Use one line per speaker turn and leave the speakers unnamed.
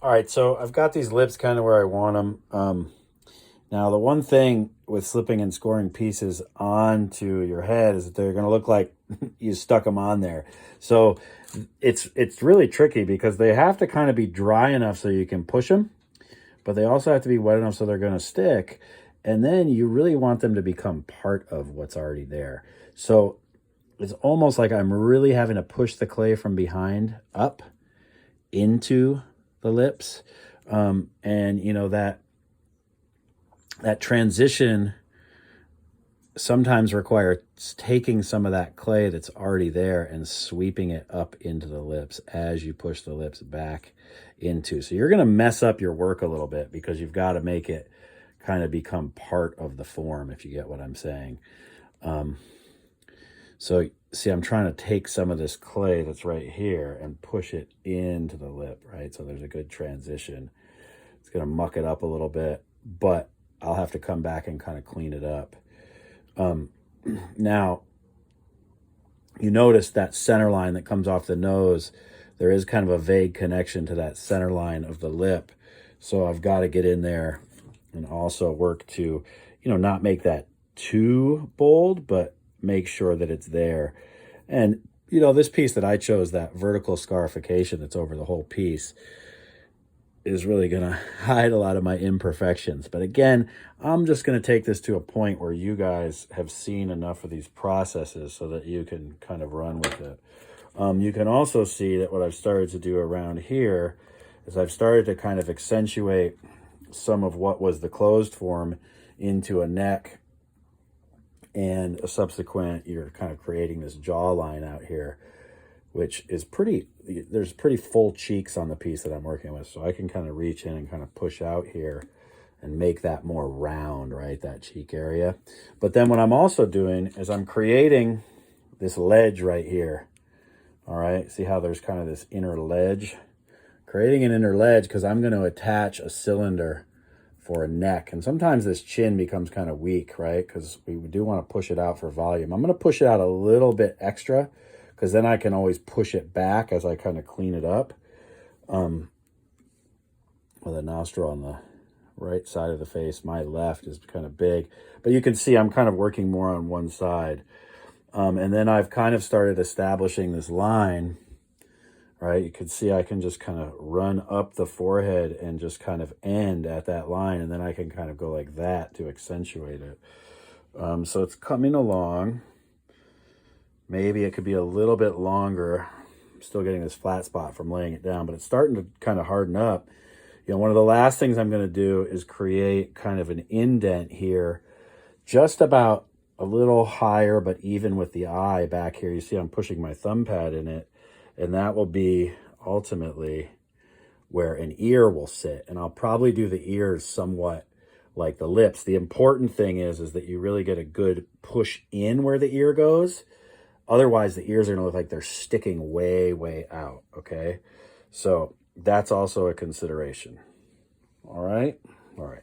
All right, so I've got these lips kind of where I want them. Now, the one thing with slipping and scoring pieces onto your head is that they're going to look like you stuck them on there. So it's really tricky because they have to kind of be dry enough so you can push them, but they also have to be wet enough so they're going to stick. And then you really want them to become part of what's already there. So it's almost like I'm really having to push the clay from behind up into the lips. And you know, that transition sometimes requires taking some of that clay that's already there and sweeping it up into the lips as you push the lips back into. So you're going to mess up your work a little bit because you've got to make it kind of become part of the form, if you get what I'm saying. So see, I'm trying to take some of this clay that's right here and push it into the lip, right? So there's a good transition. It's going to muck it up a little bit, but I'll have to come back and kind of clean it up. Now, you notice that center line that comes off the nose, there is kind of a vague connection to that center line of the lip. So I've got to get in there and also work to, not make that too bold, but make sure that it's there. And, this piece that I chose, that vertical scarification that's over the whole piece, is really going to hide a lot of my imperfections. But again, I'm just going to take this to a point where you guys have seen enough of these processes so that you can kind of run with it. You can also see that what I've started to do around here is I've started to kind of accentuate some of what was the closed form into a neck and a subsequent, you're kind of creating this jawline out here, which is there's pretty full cheeks on the piece that I'm working with. So I can kind of reach in and kind of push out here and make that more round, right? That cheek area. But then what I'm also doing is I'm creating this ledge right here. All right. See how there's kind of this inner ledge? Creating an inner ledge because I'm going to attach a cylinder for a neck. And sometimes this chin becomes kind of weak, right? Because we do want to push it out for volume. I'm going to push it out a little bit extra because then I can always push it back as I kind of clean it up. With a nostril on the right side of the face, my left is kind of big. But you can see I'm kind of working more on one side. And then I've kind of started establishing this line, right? You can see I can just kind of run up the forehead and just kind of end at that line. And then I can kind of go like that to accentuate it. So it's coming along. Maybe it could be a little bit longer. I'm still getting this flat spot from laying it down, but it's starting to kind of harden up. One of the last things I'm going to do is create kind of an indent here, just about a little higher, but even with the eye back here. You see I'm pushing my thumb pad in it, and that will be ultimately where an ear will sit. And I'll probably do the ears somewhat like the lips. The important thing is that you really get a good push in where the ear goes. Otherwise, the ears are going to look like they're sticking way, way out, okay? So that's also a consideration. All right? All right.